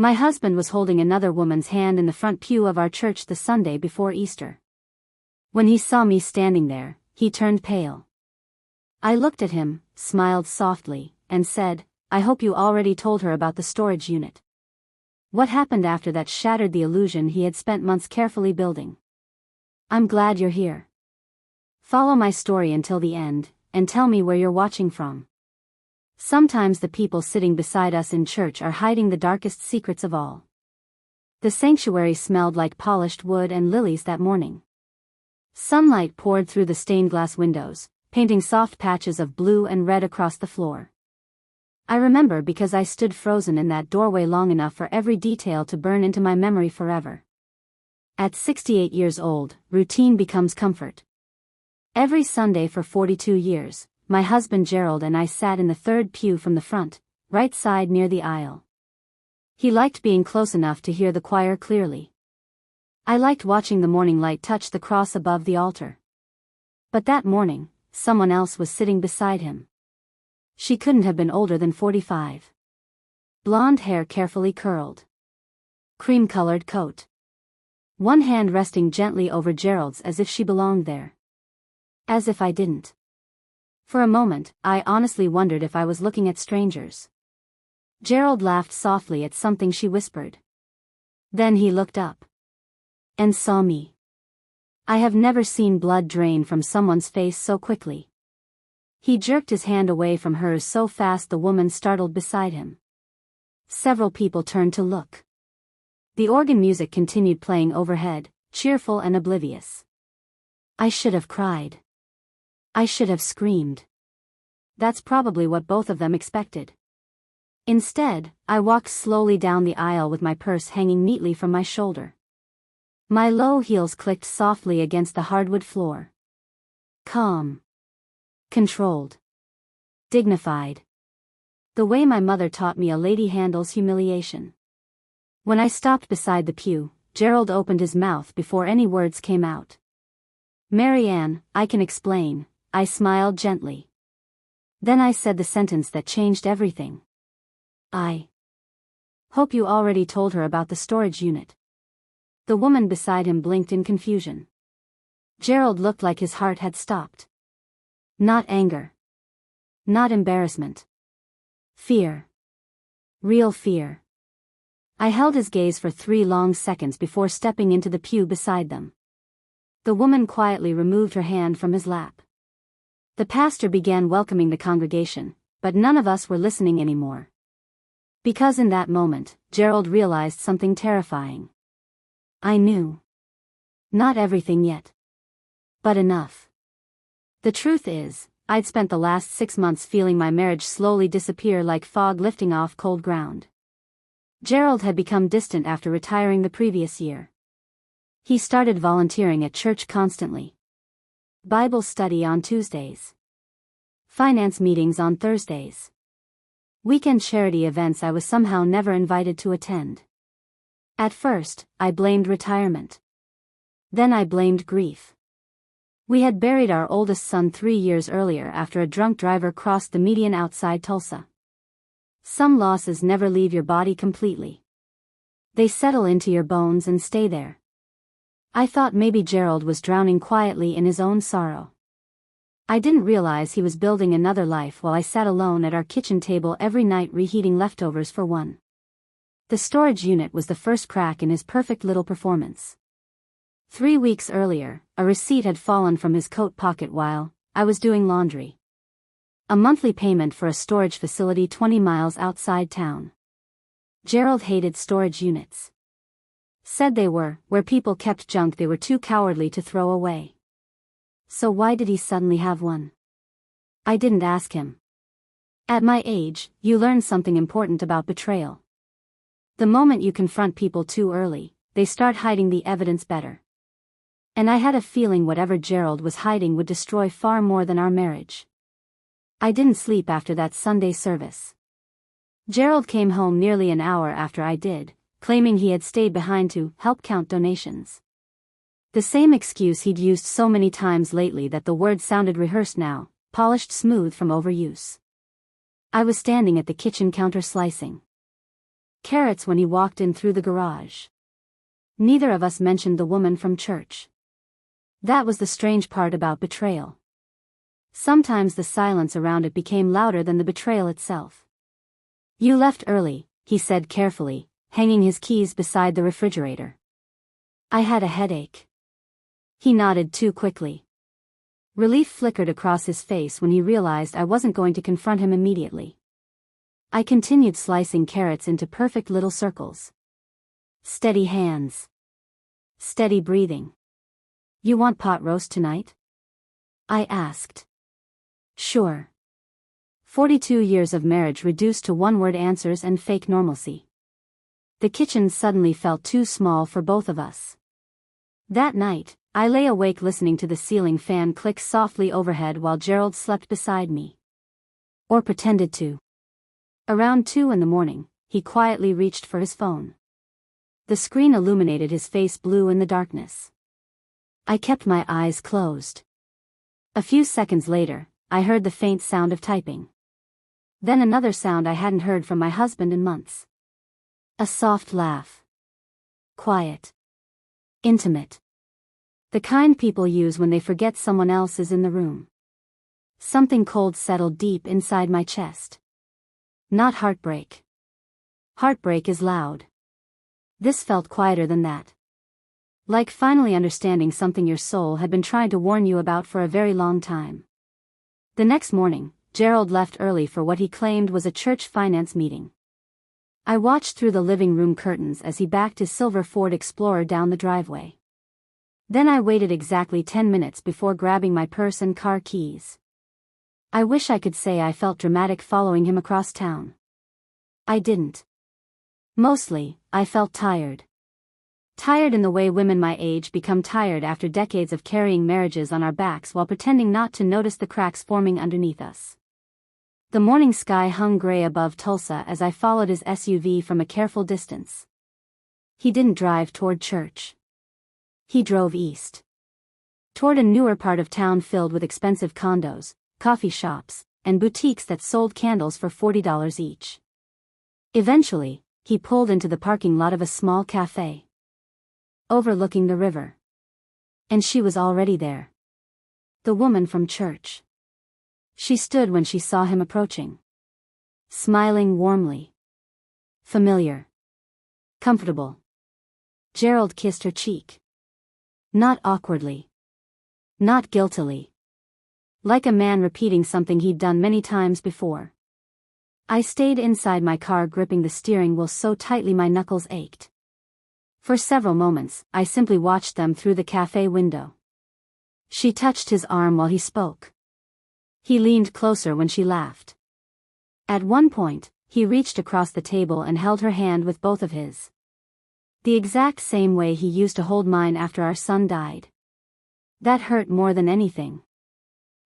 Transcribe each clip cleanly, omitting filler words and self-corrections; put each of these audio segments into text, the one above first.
My husband was holding another woman's hand in the front pew of our church the Sunday before Easter. When he saw me standing there, he turned pale. I looked at him, smiled softly, and said, "I hope you already told her about the storage unit." What happened after that shattered the illusion he had spent months carefully building. I'm glad you're here. Follow my story until the end, and tell me where you're watching from. Sometimes the people sitting beside us in church are hiding the darkest secrets of all. The sanctuary smelled like polished wood and lilies that morning. Sunlight poured through the stained glass windows, painting soft patches of blue and red across the floor. I remember because I stood frozen in that doorway long enough for every detail to burn into my memory forever. At 68 years old, routine becomes comfort. Every Sunday for 42 years, my husband Gerald and I sat in the third pew from the front, right side near the aisle. He liked being close enough to hear the choir clearly. I liked watching the morning light touch the cross above the altar. But that morning, someone else was sitting beside him. She couldn't have been older than 45. Blonde hair carefully curled. Cream-colored coat. One hand resting gently over Gerald's as if she belonged there. As if I didn't. For a moment, I honestly wondered if I was looking at strangers. Gerald laughed softly at something she whispered. Then he looked up. And saw me. I have never seen blood drain from someone's face so quickly. He jerked his hand away from hers so fast the woman startled beside him. Several people turned to look. The organ music continued playing overhead, cheerful and oblivious. I should have cried. I should have screamed. That's probably what both of them expected. Instead, I walked slowly down the aisle with my purse hanging neatly from my shoulder. My low heels clicked softly against the hardwood floor. Calm. Controlled. Dignified. The way my mother taught me a lady handles humiliation. When I stopped beside the pew, Gerald opened his mouth before any words came out. "Mary Ann, I can explain," I smiled gently. Then I said the sentence that changed everything. "I hope you already told her about the storage unit." The woman beside him blinked in confusion. Gerald looked like his heart had stopped. Not anger. Not embarrassment. Fear. Real fear. I held his gaze for 3 long seconds before stepping into the pew beside them. The woman quietly removed her hand from his lap. The pastor began welcoming the congregation, but none of us were listening anymore. Because in that moment, Gerald realized something terrifying. I knew. Not everything yet. But enough. The truth is, I'd spent the last 6 months feeling my marriage slowly disappear like fog lifting off cold ground. Gerald had become distant after retiring the previous year. He started volunteering at church constantly. Bible study on Tuesdays. Finance meetings on Thursdays. Weekend charity events I was somehow never invited to attend. At first, I blamed retirement. Then I blamed grief. We had buried our oldest son 3 years earlier after a drunk driver crossed the median outside Tulsa. Some losses never leave your body completely. They settle into your bones and stay there. I thought maybe Gerald was drowning quietly in his own sorrow. I didn't realize he was building another life while I sat alone at our kitchen table every night reheating leftovers for one. The storage unit was the first crack in his perfect little performance. 3 weeks earlier, a receipt had fallen from his coat pocket while I was doing laundry. A monthly payment for a storage facility 20 miles outside town. Gerald hated storage units. Said they were where people kept junk they were too cowardly to throw away. So why did he suddenly have one? I didn't ask him. At my age, you learn something important about betrayal. The moment you confront people too early, they start hiding the evidence better. And I had a feeling whatever Gerald was hiding would destroy far more than our marriage. I didn't sleep after that Sunday service. Gerald came home nearly an hour after I did, claiming he had stayed behind to help count donations. The same excuse he'd used so many times lately that the words sounded rehearsed now, polished smooth from overuse. I was standing at the kitchen counter slicing. Carrots when he walked in through the garage. Neither of us mentioned the woman from church. That was the strange part about betrayal. Sometimes the silence around it became louder than the betrayal itself. You left early, he said carefully, hanging his keys beside the refrigerator. I had a headache. He nodded too quickly. Relief flickered across his face when he realized I wasn't going to confront him immediately. I continued slicing carrots into perfect little circles. Steady hands. Steady breathing. You want pot roast tonight? I asked. Sure. 42 years of marriage reduced to one-word answers and fake normalcy. The kitchen suddenly felt too small for both of us. That night, I lay awake listening to the ceiling fan click softly overhead while Gerald slept beside me. Or pretended to. Around 2 a.m, he quietly reached for his phone. The screen illuminated his face blue in the darkness. I kept my eyes closed. A few seconds later, I heard the faint sound of typing. Then another sound I hadn't heard from my husband in months. A soft laugh. Quiet. Intimate. The kind people use when they forget someone else is in the room. Something cold settled deep inside my chest. Not heartbreak. Heartbreak is loud. This felt quieter than that. Like finally understanding something your soul had been trying to warn you about for a very long time. The next morning, Gerald left early for what he claimed was a church finance meeting. I watched through the living room curtains as he backed his silver Ford Explorer down the driveway. Then I waited exactly 10 minutes before grabbing my purse and car keys. I wish I could say I felt dramatic following him across town. I didn't. Mostly, I felt tired. Tired in the way women my age become tired after decades of carrying marriages on our backs while pretending not to notice the cracks forming underneath us. The morning sky hung gray above Tulsa as I followed his SUV from a careful distance. He didn't drive toward church. He drove east. Toward a newer part of town filled with expensive condos, coffee shops, and boutiques that sold candles for $40 each. Eventually, he pulled into the parking lot of a small cafe, overlooking the river. And she was already there. The woman from church. She stood when she saw him approaching. Smiling warmly. Familiar. Comfortable. Gerald kissed her cheek. Not awkwardly. Not guiltily. Like a man repeating something he'd done many times before. I stayed inside my car gripping the steering wheel so tightly my knuckles ached. For several moments, I simply watched them through the cafe window. She touched his arm while he spoke. He leaned closer when she laughed. At one point, he reached across the table and held her hand with both of his. The exact same way he used to hold mine after our son died. That hurt more than anything.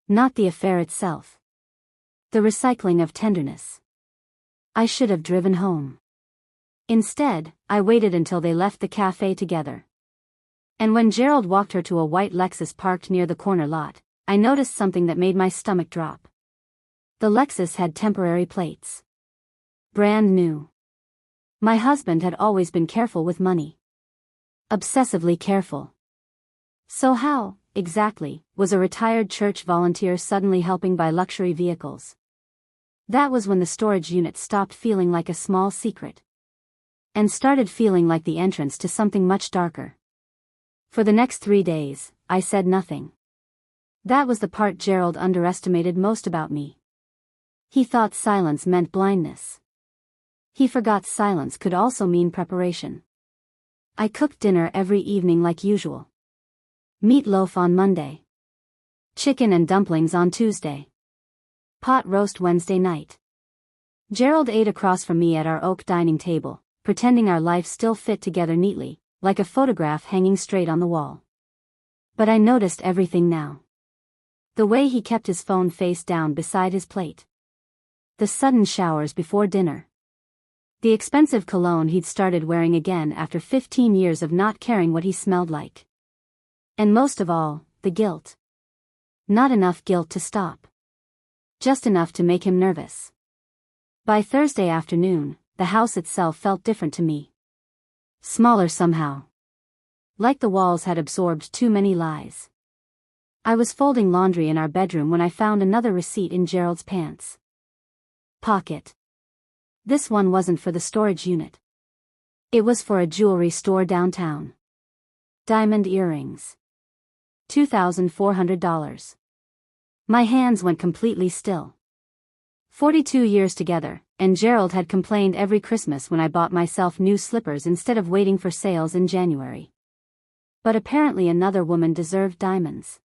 Not the affair itself. The recycling of tenderness. I should have driven home. Instead, I waited until they left the cafe together. And when Gerald walked her to a white Lexus parked near the corner lot, I noticed something that made my stomach drop. The Lexus had temporary plates. Brand new. My husband had always been careful with money. Obsessively careful. So how, exactly, was a retired church volunteer suddenly helping buy luxury vehicles? That was when the storage unit stopped feeling like a small secret. And started feeling like the entrance to something much darker. For the next 3 days, I said nothing. That was the part Gerald underestimated most about me. He thought silence meant blindness. He forgot silence could also mean preparation. I cooked dinner every evening like usual. Meatloaf on Monday. Chicken and dumplings on Tuesday. Pot roast Wednesday night. Gerald ate across from me at our oak dining table, pretending our life still fit together neatly, like a photograph hanging straight on the wall. But I noticed everything now. The way he kept his phone face down beside his plate. The sudden showers before dinner. The expensive cologne he'd started wearing again after 15 years of not caring what he smelled like. And most of all, the guilt. Not enough guilt to stop. Just enough to make him nervous. By Thursday afternoon, the house itself felt different to me. Smaller somehow. Like the walls had absorbed too many lies. I was folding laundry in our bedroom when I found another receipt in Gerald's pants pocket. This one wasn't for the storage unit. It was for a jewelry store downtown. Diamond earrings. $2,400. My hands went completely still. 42 years together, and Gerald had complained every Christmas when I bought myself new slippers instead of waiting for sales in January. But apparently another woman deserved diamonds.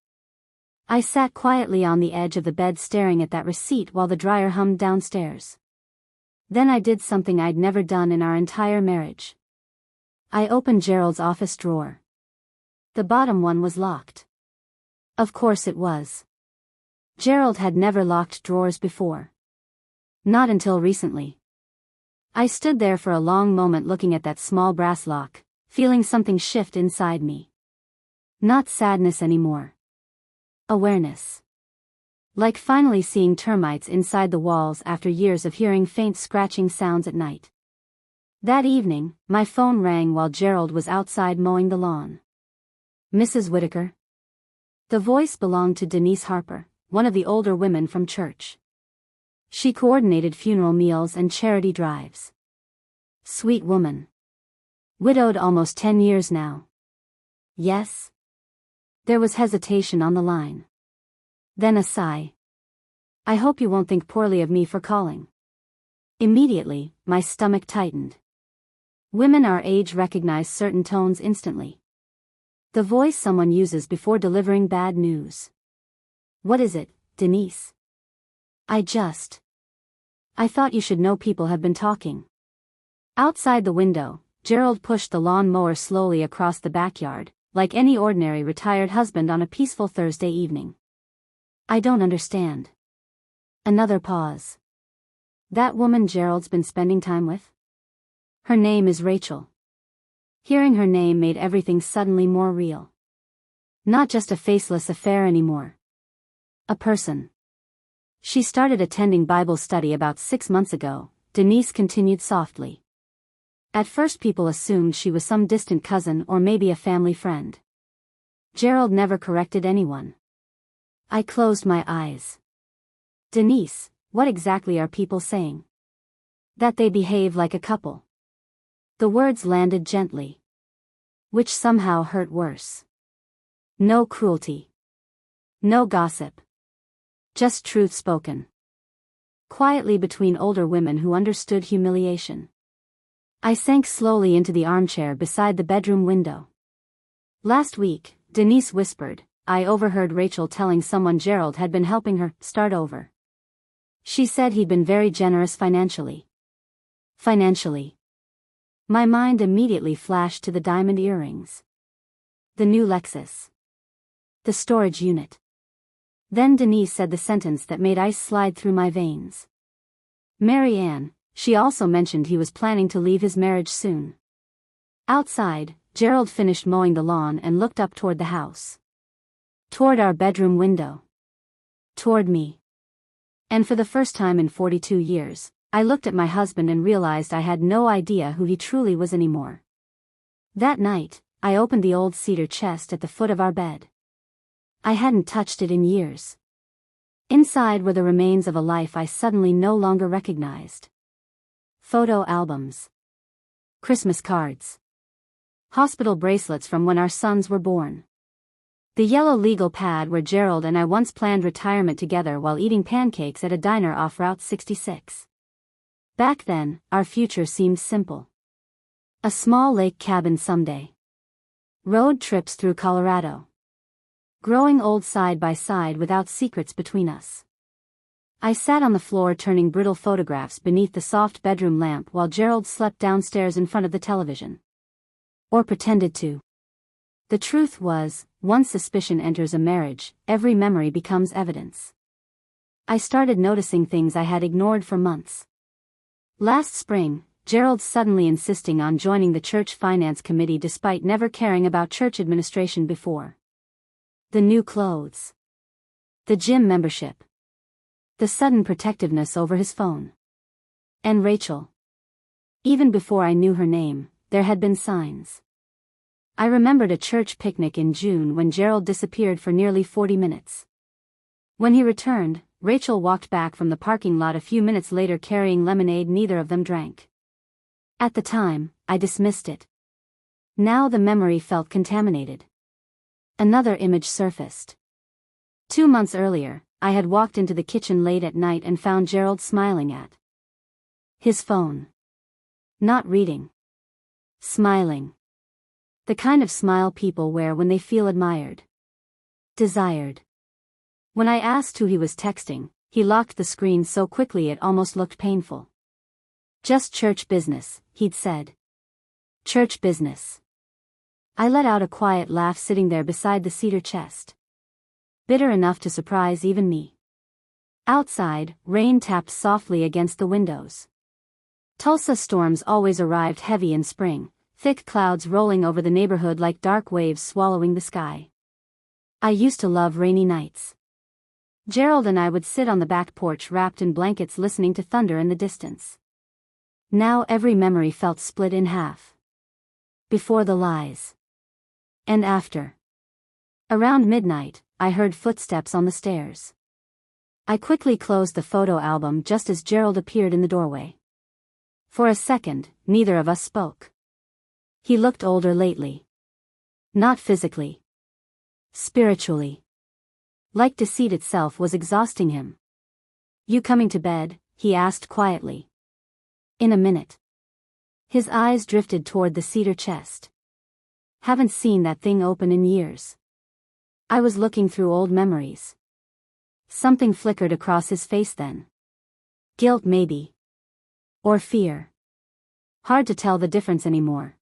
I sat quietly on the edge of the bed staring at that receipt while the dryer hummed downstairs. Then I did something I'd never done in our entire marriage. I opened Gerald's office drawer. The bottom one was locked. Of course it was. Gerald had never locked drawers before. Not until recently. I stood there for a long moment looking at that small brass lock, feeling something shift inside me. Not sadness anymore. Awareness. Like finally seeing termites inside the walls after years of hearing faint scratching sounds at night. That evening, my phone rang while Gerald was outside mowing the lawn. Mrs. Whitaker. The voice belonged to Denise Harper, one of the older women from church. She coordinated funeral meals and charity drives. Sweet woman. Widowed almost 10 years now. Yes? There was hesitation on the line. Then a sigh. I hope you won't think poorly of me for calling. Immediately, my stomach tightened. Women our age recognize certain tones instantly. The voice someone uses before delivering bad news. What is it, Denise? I thought you should know people have been talking. Outside the window, Gerald pushed the lawn mower slowly across the backyard, like any ordinary retired husband on a peaceful Thursday evening. I don't understand. Another pause. That woman Gerald's been spending time with? Her name is Rachel. Hearing her name made everything suddenly more real. Not just a faceless affair anymore. A person. She started attending Bible study about 6 months ago, Denise continued softly. At first people assumed she was some distant cousin or maybe a family friend. Gerald never corrected anyone. I closed my eyes. Denise, what exactly are people saying? That they behave like a couple. The words landed gently. Which somehow hurt worse. No cruelty. No gossip. Just truth spoken. Quietly between older women who understood humiliation. I sank slowly into the armchair beside the bedroom window. Last week, Denise whispered, I overheard Rachel telling someone Gerald had been helping her start over. She said he'd been very generous financially. Financially. My mind immediately flashed to the diamond earrings. The new Lexus. The storage unit. Then Denise said the sentence that made ice slide through my veins. Mary Ann, she also mentioned he was planning to leave his marriage soon. Outside, Gerald finished mowing the lawn and looked up toward the house. Toward our bedroom window. Toward me. And for the first time in 42 years, I looked at my husband and realized I had no idea who he truly was anymore. That night, I opened the old cedar chest at the foot of our bed. I hadn't touched it in years. Inside were the remains of a life I suddenly no longer recognized. Photo albums. Christmas cards. Hospital bracelets from when our sons were born. The yellow legal pad where Gerald and I once planned retirement together while eating pancakes at a diner off Route 66. Back then, our future seemed simple. A small lake cabin someday. Road trips through Colorado. Growing old side by side without secrets between us. I sat on the floor turning brittle photographs beneath the soft bedroom lamp while Gerald slept downstairs in front of the television. Or pretended to. The truth was, once suspicion enters a marriage, every memory becomes evidence. I started noticing things I had ignored for months. Last spring, Gerald suddenly insisting on joining the church finance committee despite never caring about church administration before. The new clothes. The gym membership. The sudden protectiveness over his phone. And Rachel. Even before I knew her name, there had been signs. I remembered a church picnic in June when Gerald disappeared for nearly 40 minutes. When he returned, Rachel walked back from the parking lot a few minutes later carrying lemonade neither of them drank. At the time, I dismissed it. Now the memory felt contaminated. Another image surfaced. 2 months earlier, I had walked into the kitchen late at night and found Gerald smiling at his phone. Not reading. Smiling. The kind of smile people wear when they feel admired. Desired. When I asked who he was texting, he locked the screen so quickly it almost looked painful. Just church business, he'd said. Church business. I let out a quiet laugh sitting there beside the cedar chest. Bitter enough to surprise even me. Outside, rain tapped softly against the windows. Tulsa storms always arrived heavy in spring, thick clouds rolling over the neighborhood like dark waves swallowing the sky. I used to love rainy nights. Gerald and I would sit on the back porch wrapped in blankets listening to thunder in the distance. Now every memory felt split in half. Before the lies. And after. Around midnight, I heard footsteps on the stairs. I quickly closed the photo album just as Gerald appeared in the doorway. For a second, neither of us spoke. He looked older lately. Not physically. Spiritually. Like deceit itself was exhausting him. "You coming to bed?" he asked quietly. "In a minute." His eyes drifted toward the cedar chest. "Haven't seen that thing open in years." I was looking through old memories. Something flickered across his face then. Guilt maybe. Or fear. Hard to tell the difference anymore.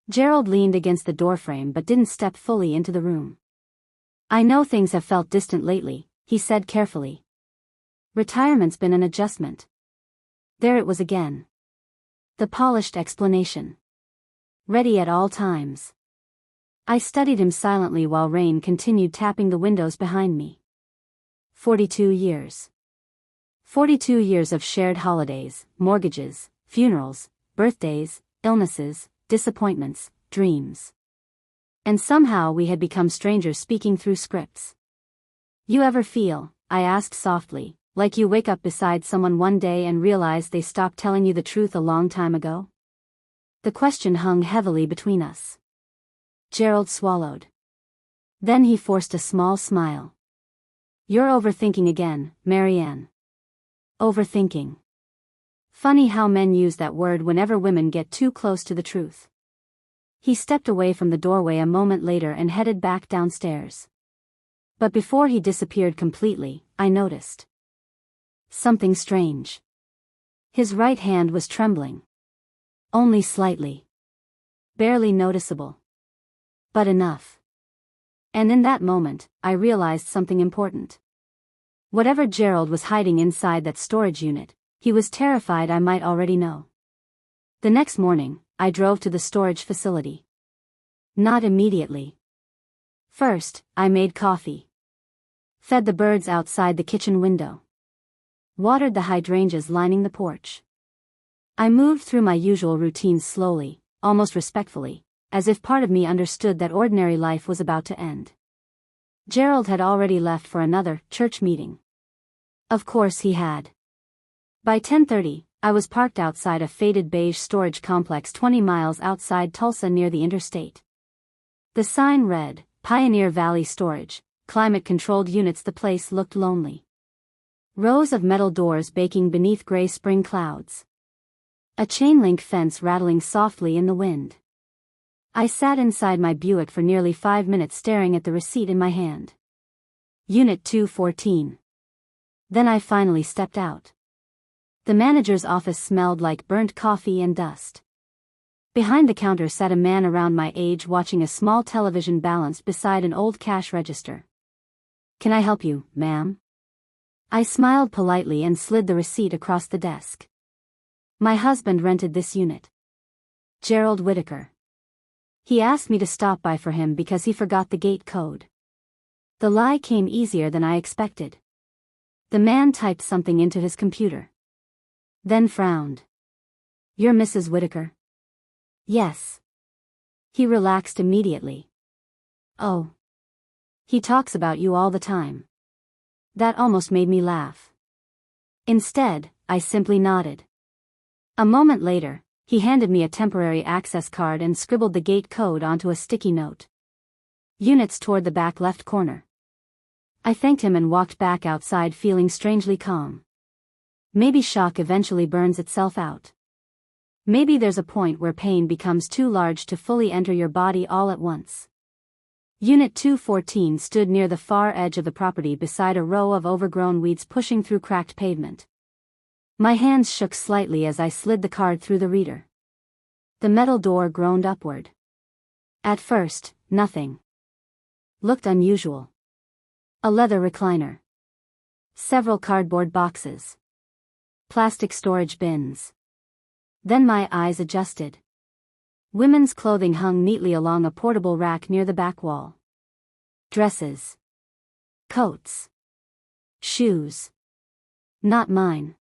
Gerald leaned against the doorframe but didn't step fully into the room. "I know things have felt distant lately," he said carefully. "Retirement's been an adjustment." There it was again. The polished explanation. Ready at all times. I studied him silently while rain continued tapping the windows behind me. 42 years. 42 years of shared holidays, mortgages, funerals, birthdays, illnesses, disappointments, dreams. And somehow we had become strangers speaking through scripts. "You ever feel," I asked softly, "like you wake up beside someone one day and realize they stopped telling you the truth a long time ago?" The question hung heavily between us. Gerald swallowed. Then he forced a small smile. "You're overthinking again, Marianne." Overthinking. Funny how men use that word whenever women get too close to the truth. He stepped away from the doorway a moment later and headed back downstairs. But before he disappeared completely, I noticed something strange. His right hand was trembling. Only slightly. Barely noticeable. But enough. And in that moment, I realized something important. Whatever Gerald was hiding inside that storage unit, he was terrified I might already know. The next morning, I drove to the storage facility. Not immediately. First, I made coffee. Fed the birds outside the kitchen window. Watered the hydrangeas lining the porch. I moved through my usual routines slowly, almost respectfully, as if part of me understood that ordinary life was about to end. Gerald had already left for another church meeting. Of course he had. By 10:30, I was parked outside a faded beige storage complex 20 miles outside Tulsa near the interstate. The sign read, Pioneer Valley Storage, climate-controlled units. The place looked lonely. Rows of metal doors baking beneath gray spring clouds. A chain-link fence rattling softly in the wind. I sat inside my Buick for nearly 5 minutes staring at the receipt in my hand. Unit 214. Then I finally stepped out. The manager's office smelled like burnt coffee and dust. Behind the counter sat a man around my age watching a small television balanced beside an old cash register. "Can I help you, ma'am?" I smiled politely and slid the receipt across the desk. "My husband rented this unit. Gerald Whitaker. He asked me to stop by for him because he forgot the gate code." The lie came easier than I expected. The man typed something into his computer. Then frowned. You're Mrs. Whitaker? Yes. He relaxed immediately. Oh. He talks about you all the time. That almost made me laugh. Instead, I simply nodded. A moment later, he handed me a temporary access card and scribbled the gate code onto a sticky note. Units toward the back left corner. I thanked him and walked back outside feeling strangely calm. Maybe shock eventually burns itself out. Maybe there's a point where pain becomes too large to fully enter your body all at once. Unit 214 stood near the far edge of the property beside a row of overgrown weeds pushing through cracked pavement. My hands shook slightly as I slid the card through the reader. The metal door groaned upward. At first, nothing looked unusual. A leather recliner. Several cardboard boxes. Plastic storage bins. Then my eyes adjusted. Women's clothing hung neatly along a portable rack near the back wall. Dresses. Coats. Shoes. Not mine.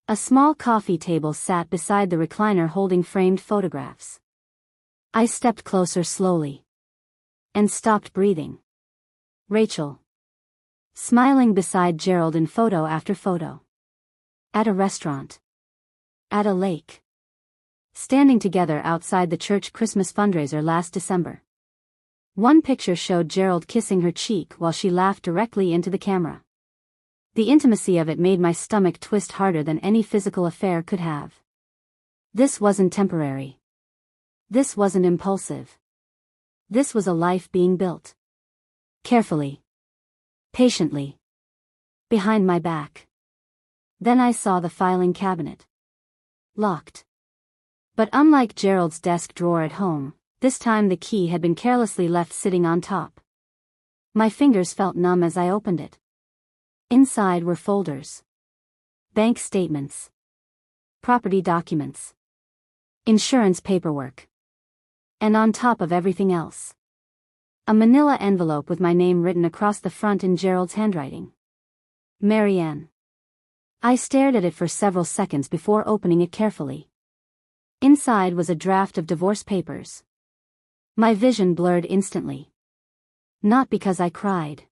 A small coffee table sat beside the recliner holding framed photographs. I stepped closer slowly. And stopped breathing. Rachel. Smiling beside Gerald in photo after photo. At a restaurant. At a lake. Standing together outside the church Christmas fundraiser last December. One picture showed Gerald kissing her cheek while she laughed directly into the camera. The intimacy of it made my stomach twist harder than any physical affair could have. This wasn't temporary. This wasn't impulsive. This was a life being built. Carefully. Patiently. Behind my back. Then I saw the filing cabinet. Locked. But unlike Gerald's desk drawer at home, this time the key had been carelessly left sitting on top. My fingers felt numb as I opened it. Inside were folders. Bank statements. Property documents. Insurance paperwork. And on top of everything else, a manila envelope with my name written across the front in Gerald's handwriting. Marianne. I stared at it for several seconds before opening it carefully. Inside was a draft of divorce papers. My vision blurred instantly. Not because I cried.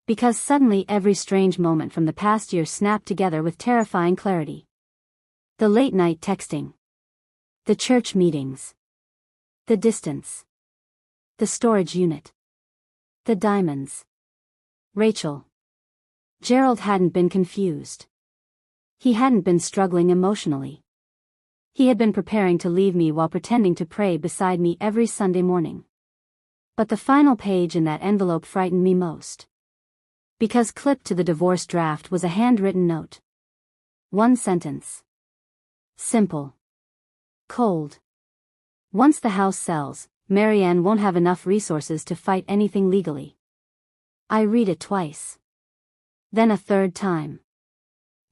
Because suddenly every strange moment from the past year snapped together with terrifying clarity. The late-night texting. The church meetings. The distance. The storage unit. The diamonds. Rachel. Gerald hadn't been confused. He hadn't been struggling emotionally. He had been preparing to leave me while pretending to pray beside me every Sunday morning. But the final page in that envelope frightened me most. Because clipped to the divorce draft was a handwritten note. One sentence. Simple. Cold. Once the house sells, Marianne won't have enough resources to fight anything legally. I read it twice. Then a third time.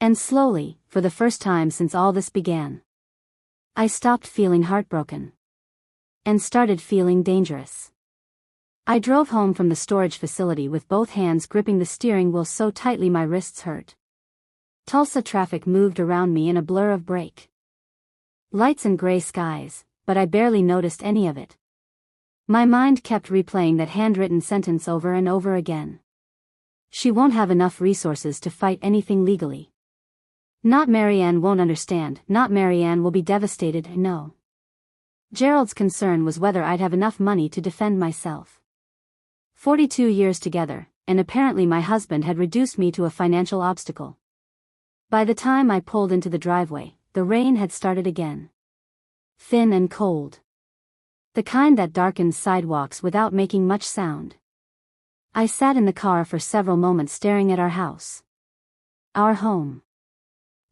And slowly, for the first time since all this began, I stopped feeling heartbroken. And started feeling dangerous. I drove home from the storage facility with both hands gripping the steering wheel so tightly my wrists hurt. Tulsa traffic moved around me in a blur of brake lights and gray skies, but I barely noticed any of it. My mind kept replaying that handwritten sentence over and over again. She won't have enough resources to fight anything legally. Not Marianne won't understand, not Marianne will be devastated, no. Gerald's concern was whether I'd have enough money to defend myself. 42 years together, and apparently my husband had reduced me to a financial obstacle. By the time I pulled into the driveway, the rain had started again. Thin and cold. The kind that darkens sidewalks without making much sound. I sat in the car for several moments staring at our house. Our home.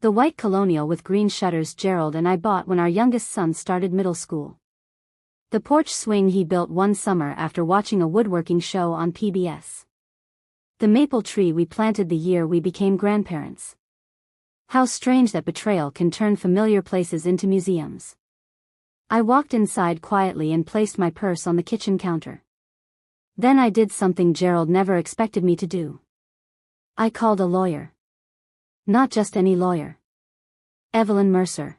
The white colonial with green shutters Gerald and I bought when our youngest son started middle school. The porch swing he built one summer after watching a woodworking show on PBS. The maple tree we planted the year we became grandparents. How strange that betrayal can turn familiar places into museums. I walked inside quietly and placed my purse on the kitchen counter. Then I did something Gerald never expected me to do. I called a lawyer. Not just any lawyer. Evelyn Mercer.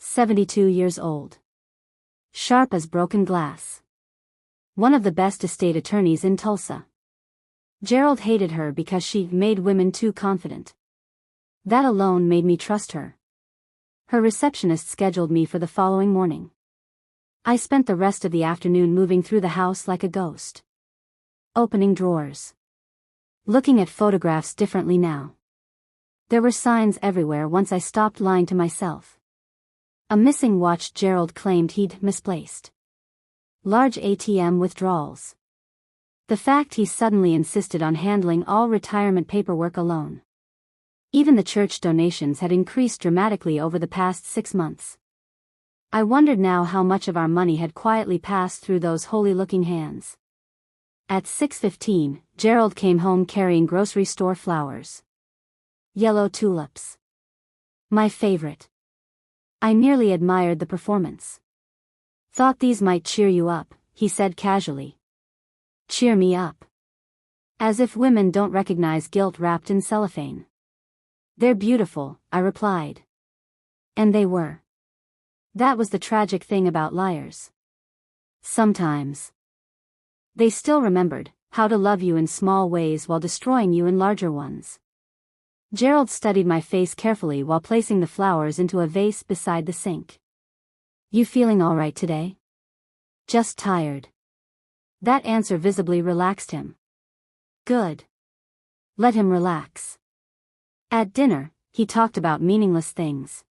72 years old. Sharp as broken glass. One of the best estate attorneys in Tulsa. Gerald hated her because she made women too confident. That alone made me trust her. Her receptionist scheduled me for the following morning. I spent the rest of the afternoon moving through the house like a ghost. Opening drawers. Looking at photographs differently now. There were signs everywhere once I stopped lying to myself. A missing watch Gerald claimed he'd misplaced. Large ATM withdrawals. The fact he suddenly insisted on handling all retirement paperwork alone. Even the church donations had increased dramatically over the past 6 months. I wondered now how much of our money had quietly passed through those holy-looking hands. At 6:15, Gerald came home carrying grocery store flowers. Yellow tulips. My favorite. I nearly admired the performance. Thought these might cheer you up, he said casually. Cheer me up. As if women don't recognize guilt wrapped in cellophane. They're beautiful, I replied. And they were. That was the tragic thing about liars. Sometimes. They still remembered how to love you in small ways while destroying you in larger ones. Gerald studied my face carefully while placing the flowers into a vase beside the sink. You feeling all right today? Just tired. That answer visibly relaxed him. Good. Let him relax. At dinner, he talked about meaningless things.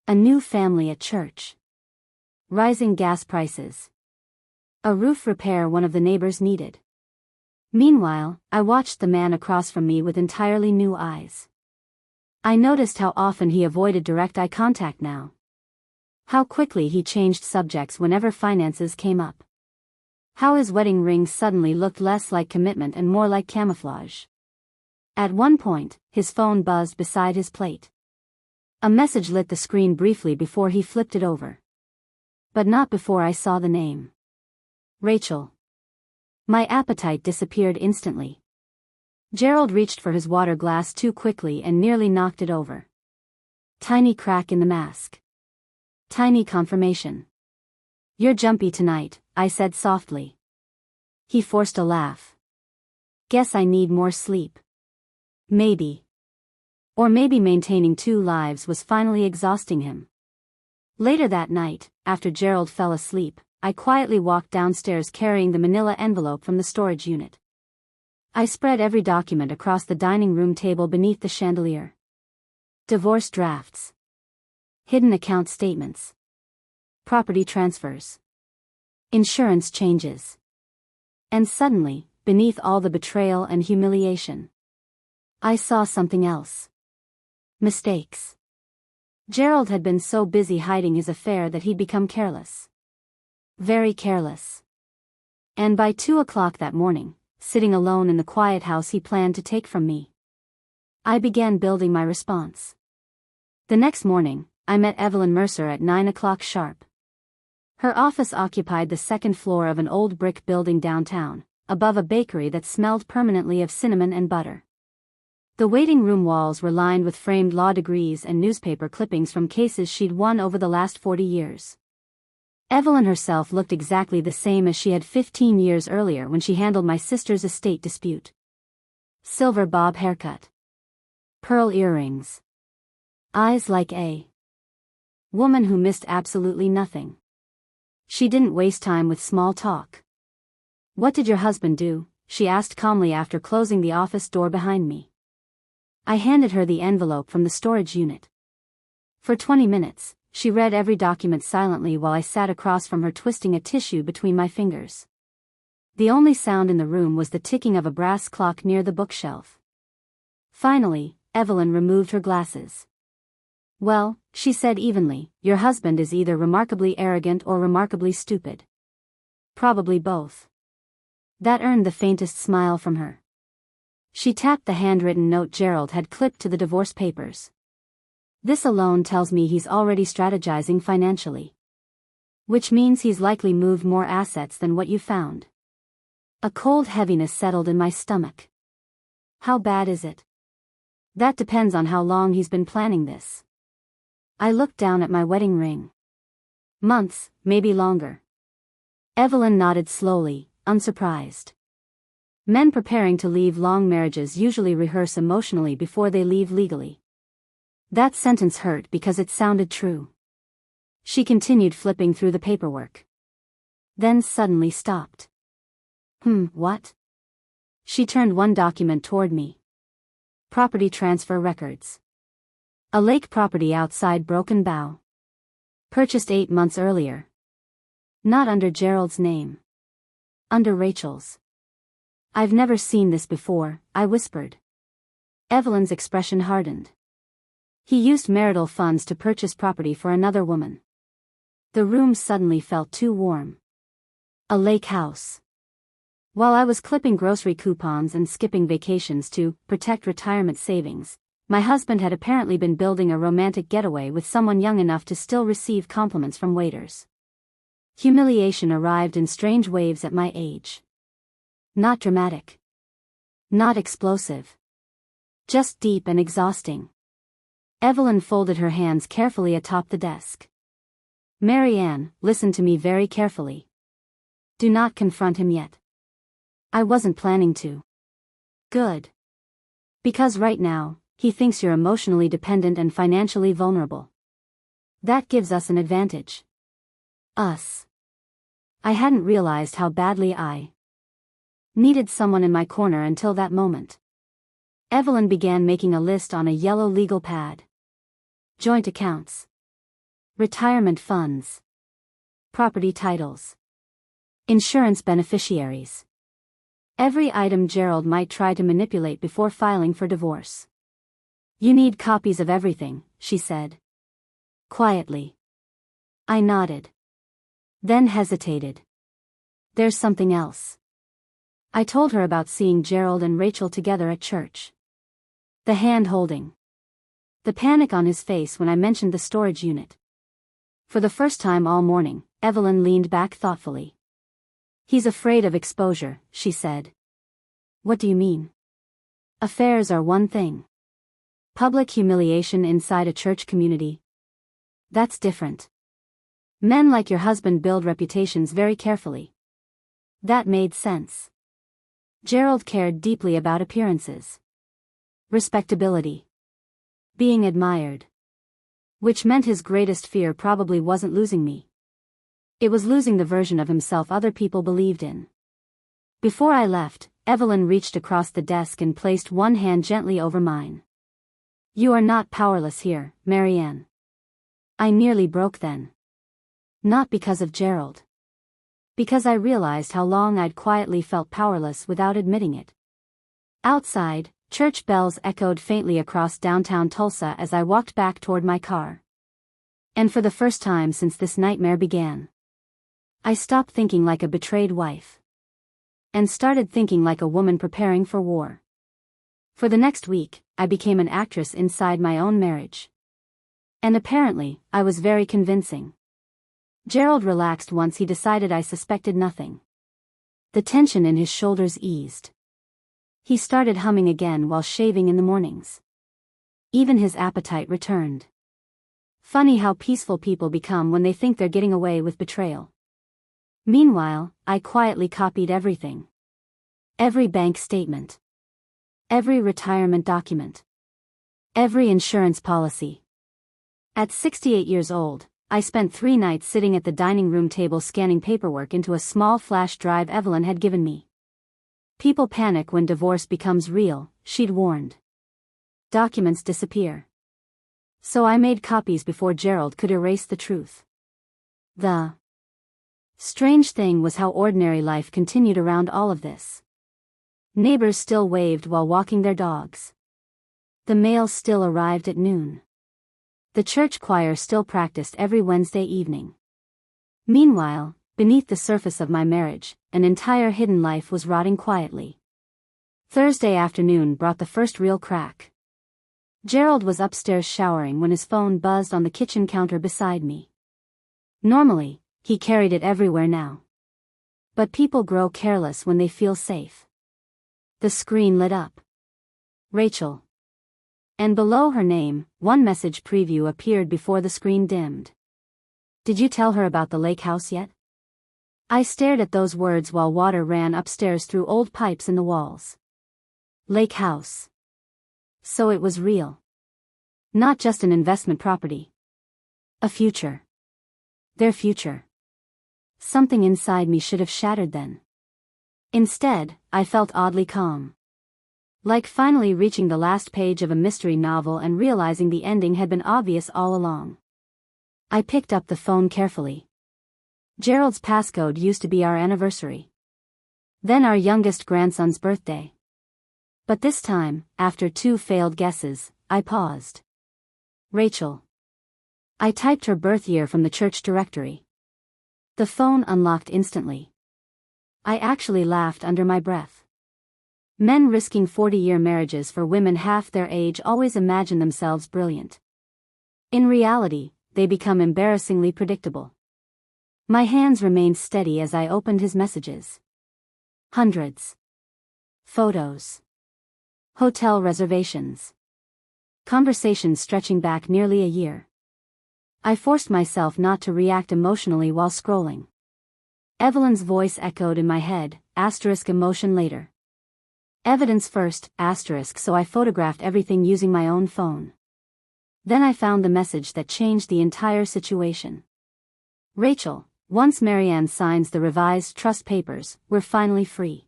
A new family at church. Rising gas prices. A roof repair one of the neighbors needed. Meanwhile, I watched the man across from me with entirely new eyes. I noticed how often he avoided direct eye contact now. How quickly he changed subjects whenever finances came up. How his wedding ring suddenly looked less like commitment and more like camouflage. At one point, his phone buzzed beside his plate. A message lit the screen briefly before he flipped it over. But not before I saw the name. Rachel. My appetite disappeared instantly. Gerald reached for his water glass too quickly and nearly knocked it over. Tiny crack in the mask. Tiny confirmation. You're jumpy tonight, I said softly. He forced a laugh. Guess I need more sleep. Maybe. Or maybe maintaining 2 lives was finally exhausting him. Later that night, after Gerald fell asleep, I quietly walked downstairs carrying the manila envelope from the storage unit. I spread every document across the dining room table beneath the chandelier. Divorce drafts. Hidden account statements. Property transfers. Insurance changes. And suddenly, beneath all the betrayal and humiliation, I saw something else. Mistakes. Gerald had been so busy hiding his affair that he'd become careless. Very careless. And by 2 o'clock that morning, sitting alone in the quiet house he planned to take from me, I began building my response. The next morning, I met Evelyn Mercer at 9 o'clock sharp. Her office occupied the second floor of an old brick building downtown, above a bakery that smelled permanently of cinnamon and butter. The waiting room walls were lined with framed law degrees and newspaper clippings from cases she'd won over the last 40 years. Evelyn herself looked exactly the same as she had 15 years earlier when she handled my sister's estate dispute. Silver bob haircut. Pearl earrings. Eyes like a woman who missed absolutely nothing. She didn't waste time with small talk. What did your husband do? She asked calmly after closing the office door behind me. I handed her the envelope from the storage unit. For 20 minutes, she read every document silently while I sat across from her twisting a tissue between my fingers. The only sound in the room was the ticking of a brass clock near the bookshelf. Finally, Evelyn removed her glasses. Well, she said evenly, your husband is either remarkably arrogant or remarkably stupid. Probably both. That earned the faintest smile from her. She tapped the handwritten note Gerald had clipped to the divorce papers. This alone tells me he's already strategizing financially. Which means he's likely moved more assets than what you found. A cold heaviness settled in my stomach. How bad is it? That depends on how long he's been planning this. I looked down at my wedding ring. Months, maybe longer. Evelyn nodded slowly, unsurprised. Men preparing to leave long marriages usually rehearse emotionally before they leave legally. That sentence hurt because it sounded true. She continued flipping through the paperwork. Then suddenly stopped. What? She turned one document toward me. Property transfer records. A lake property outside Broken Bow. Purchased 8 months earlier. Not under Gerald's name. Under Rachel's. I've never seen this before, I whispered. Evelyn's expression hardened. He used marital funds to purchase property for another woman. The room suddenly felt too warm. A lake house. While I was clipping grocery coupons and skipping vacations to protect retirement savings, my husband had apparently been building a romantic getaway with someone young enough to still receive compliments from waiters. Humiliation arrived in strange waves at my age. Not dramatic. Not explosive. Just deep and exhausting. Evelyn folded her hands carefully atop the desk. Marianne, listen to me very carefully. Do not confront him yet. I wasn't planning to. Good. Because right now, he thinks you're emotionally dependent and financially vulnerable. That gives us an advantage. Us. I hadn't realized how badly I needed someone in my corner until that moment. Evelyn began making a list on a yellow legal pad. Joint accounts. Retirement funds. Property titles. Insurance beneficiaries. Every item Gerald might try to manipulate before filing for divorce. You need copies of everything, she said. Quietly. I nodded. Then hesitated. There's something else. I told her about seeing Gerald and Rachel together at church. The hand-holding. The panic on his face when I mentioned the storage unit. For the first time all morning, Evelyn leaned back thoughtfully. He's afraid of exposure, she said. What do you mean? Affairs are one thing. Public humiliation inside a church community. That's different. Men like your husband build reputations very carefully. That made sense. Gerald cared deeply about appearances. Respectability. Being admired. Which meant his greatest fear probably wasn't losing me. It was losing the version of himself other people believed in. Before I left, Evelyn reached across the desk and placed one hand gently over mine. You are not powerless here, Marianne. I nearly broke then. Not because of Gerald. Because I realized how long I'd quietly felt powerless without admitting it. Outside, church bells echoed faintly across downtown Tulsa as I walked back toward my car. And for the first time since this nightmare began, I stopped thinking like a betrayed wife. And started thinking like a woman preparing for war. For the next week, I became an actress inside my own marriage. And apparently, I was very convincing. Gerald relaxed once he decided I suspected nothing. The tension in his shoulders eased. He started humming again while shaving in the mornings. Even his appetite returned. Funny how peaceful people become when they think they're getting away with betrayal. Meanwhile, I quietly copied everything. Every bank statement. Every retirement document. Every insurance policy. At 68 years old, I spent 3 nights sitting at the dining room table scanning paperwork into a small flash drive Evelyn had given me. People panic when divorce becomes real, she'd warned. Documents disappear. So I made copies before Gerald could erase the truth. The strange thing was how ordinary life continued around all of this. Neighbors still waved while walking their dogs. The mail still arrived at noon. The church choir still practiced every Wednesday evening. Meanwhile, beneath the surface of my marriage, an entire hidden life was rotting quietly. Thursday afternoon brought the first real crack. Gerald was upstairs showering when his phone buzzed on the kitchen counter beside me. Normally, he carried it everywhere now. But people grow careless when they feel safe. The screen lit up. Rachel. And below her name, one message preview appeared before the screen dimmed. Did you tell her about the lake house yet? I stared at those words while water ran upstairs through old pipes in the walls. Lake house. So it was real. Not just an investment property. A future. Their future. Something inside me should have shattered then. Instead, I felt oddly calm. Like finally reaching the last page of a mystery novel and realizing the ending had been obvious all along. I picked up the phone carefully. Gerald's passcode used to be our anniversary. Then our youngest grandson's birthday. But this time, after 2 failed guesses, I paused. Rachel. I typed her birth year from the church directory. The phone unlocked instantly. I actually laughed under my breath. Men risking 40-year marriages for women half their age always imagine themselves brilliant. In reality, they become embarrassingly predictable. My hands remained steady as I opened his messages. Hundreds. Photos. Hotel reservations. Conversations stretching back nearly a year. I forced myself not to react emotionally while scrolling. Evelyn's voice echoed in my head, emotion later. Evidence first, so I photographed everything using my own phone. Then I found the message that changed the entire situation. Rachel, once Marianne signs the revised trust papers, we're finally free.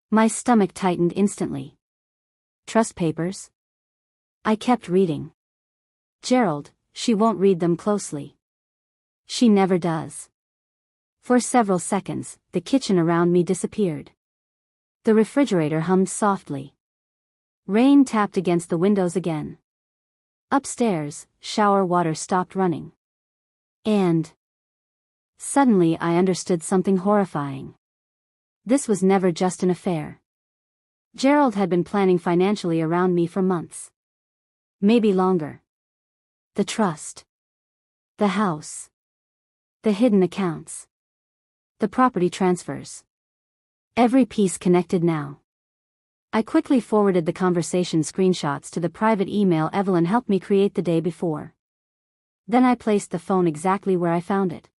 My stomach tightened instantly. Trust papers? I kept reading. Gerald, she won't read them closely. She never does. For several seconds, the kitchen around me disappeared. The refrigerator hummed softly. Rain tapped against the windows again. Upstairs, shower water stopped running. And suddenly I understood something horrifying. This was never just an affair. Gerald had been planning financially around me for months. Maybe longer. The trust. The house. The hidden accounts. The property transfers. Every piece connected now. I quickly forwarded the conversation screenshots to the private email Evelyn helped me create the day before. Then I placed the phone exactly where I found it.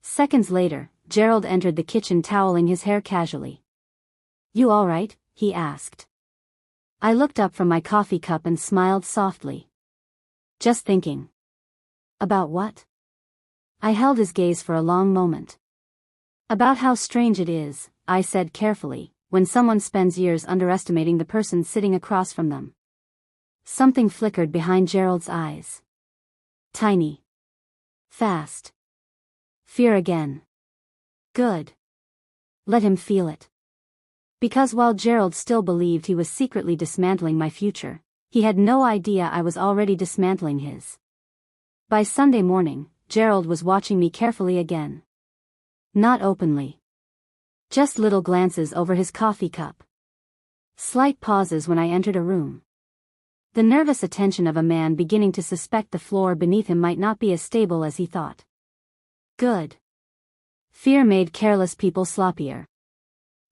Seconds later, Gerald entered the kitchen toweling his hair casually. You all right? He asked. I looked up from my coffee cup and smiled softly. Just thinking. About what? I held his gaze for a long moment. About how strange it is, I said carefully, when someone spends years underestimating the person sitting across from them. Something flickered behind Gerald's eyes. Tiny. Fast. Fear again. Good. Let him feel it. Because while Gerald still believed he was secretly dismantling my future, he had no idea I was already dismantling his. By Sunday morning, Gerald was watching me carefully again. Not openly. Just little glances over his coffee cup. Slight pauses when I entered a room. The nervous attention of a man beginning to suspect the floor beneath him might not be as stable as he thought. Good. Fear made careless people sloppier.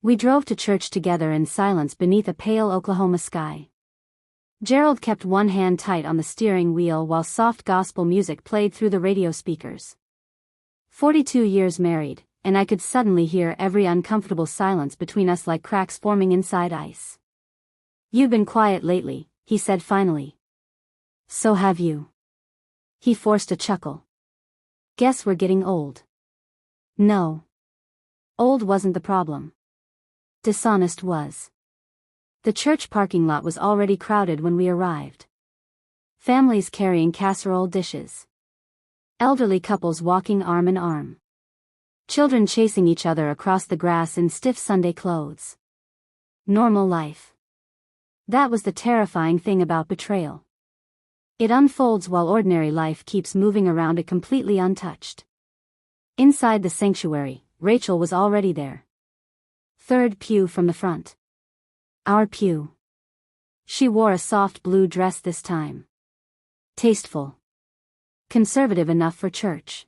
We drove to church together in silence beneath a pale Oklahoma sky. Gerald kept one hand tight on the steering wheel while soft gospel music played through the radio speakers. 42 years married, and I could suddenly hear every uncomfortable silence between us like cracks forming inside ice. You've been quiet lately, he said finally. So have you. He forced a chuckle. Guess we're getting old. No. Old wasn't the problem. Dishonest was. The church parking lot was already crowded when we arrived. Families carrying casserole dishes. Elderly couples walking arm in arm. Children chasing each other across the grass in stiff Sunday clothes. Normal life. That was the terrifying thing about betrayal. It unfolds while ordinary life keeps moving around it completely untouched. Inside the sanctuary, Rachel was already there. Third pew from the front. Our pew. She wore a soft blue dress this time. Tasteful. Conservative enough for church.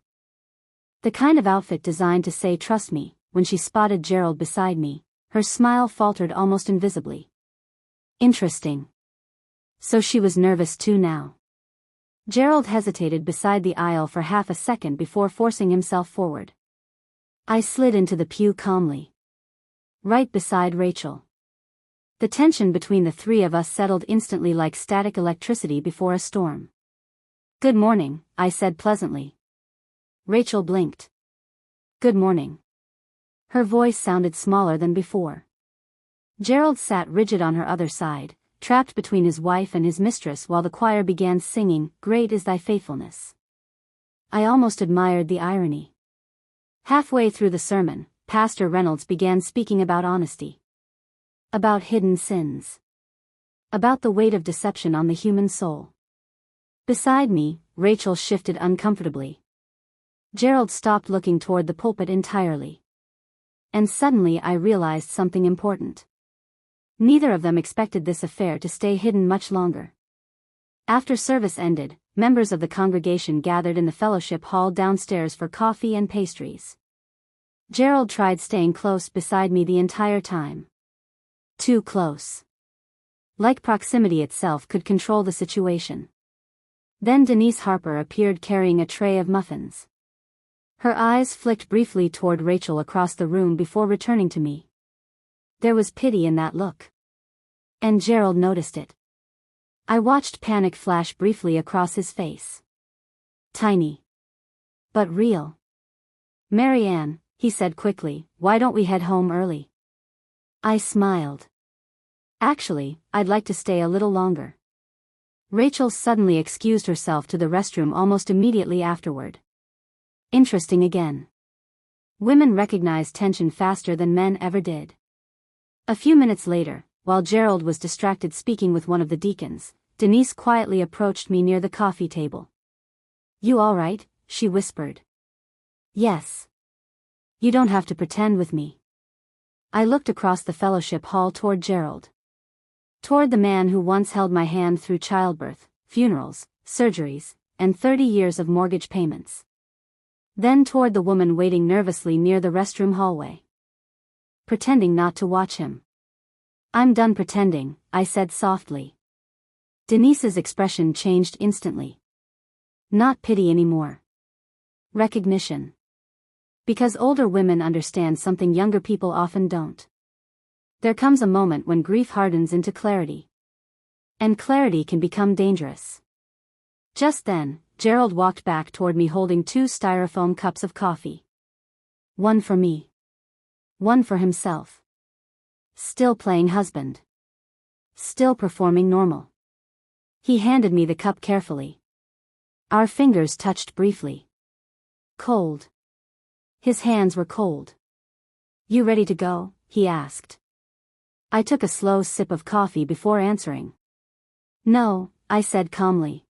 The kind of outfit designed to say trust me. When she spotted Gerald beside me, her smile faltered almost invisibly. Interesting. So she was nervous too now. Gerald hesitated beside the aisle for half a second before forcing himself forward. I slid into the pew calmly. Right beside Rachel. The tension between the three of us settled instantly like static electricity before a storm. "Good morning," I said pleasantly. Rachel blinked. "Good morning." Her voice sounded smaller than before. Gerald sat rigid on her other side, trapped between his wife and his mistress while the choir began singing, "Great is thy faithfulness." I almost admired the irony. Halfway through the sermon, Pastor Reynolds began speaking about honesty. About hidden sins. About the weight of deception on the human soul. Beside me, Rachel shifted uncomfortably. Gerald stopped looking toward the pulpit entirely. And suddenly I realized something important. Neither of them expected this affair to stay hidden much longer. After service ended, members of the congregation gathered in the fellowship hall downstairs for coffee and pastries. Gerald tried staying close beside me the entire time. Too close. Like proximity itself could control the situation. Then Denise Harper appeared carrying a tray of muffins. Her eyes flicked briefly toward Rachel across the room before returning to me. There was pity in that look. And Gerald noticed it. I watched panic flash briefly across his face. Tiny. But real. "Mary Ann," he said quickly, "why don't we head home early?" I smiled. "Actually, I'd like to stay a little longer." Rachel suddenly excused herself to the restroom almost immediately afterward. Interesting again. Women recognize tension faster than men ever did. A few minutes later, while Gerald was distracted speaking with one of the deacons, Denise quietly approached me near the coffee table. "You all right?" she whispered. "Yes. You don't have to pretend with me." I looked across the fellowship hall toward Gerald. Toward the man who once held my hand through childbirth, funerals, surgeries, and 30 years of mortgage payments. Then toward the woman waiting nervously near the restroom hallway. Pretending not to watch him. "I'm done pretending," I said softly. Denise's expression changed instantly. Not pity anymore. Recognition. Because older women understand something younger people often don't. There comes a moment when grief hardens into clarity. And clarity can become dangerous. Just then, Gerald walked back toward me holding 2 styrofoam cups of coffee. One for me. One for himself. Still playing husband. Still performing normal. He handed me the cup carefully. Our fingers touched briefly. Cold. His hands were cold. "You ready to go?" he asked. I took a slow sip of coffee before answering. "No," I said calmly.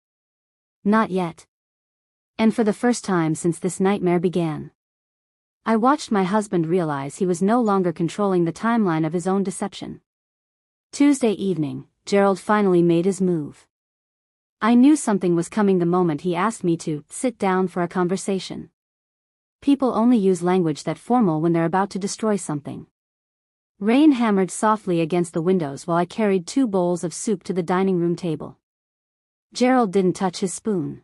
"Not yet." And for the first time since this nightmare began, I watched my husband realize he was no longer controlling the timeline of his own deception. Tuesday evening, Gerald finally made his move. I knew something was coming the moment he asked me to sit down for a conversation. People only use language that formal when they're about to destroy something. Rain hammered softly against the windows while I carried 2 bowls of soup to the dining room table. Gerald didn't touch his spoon.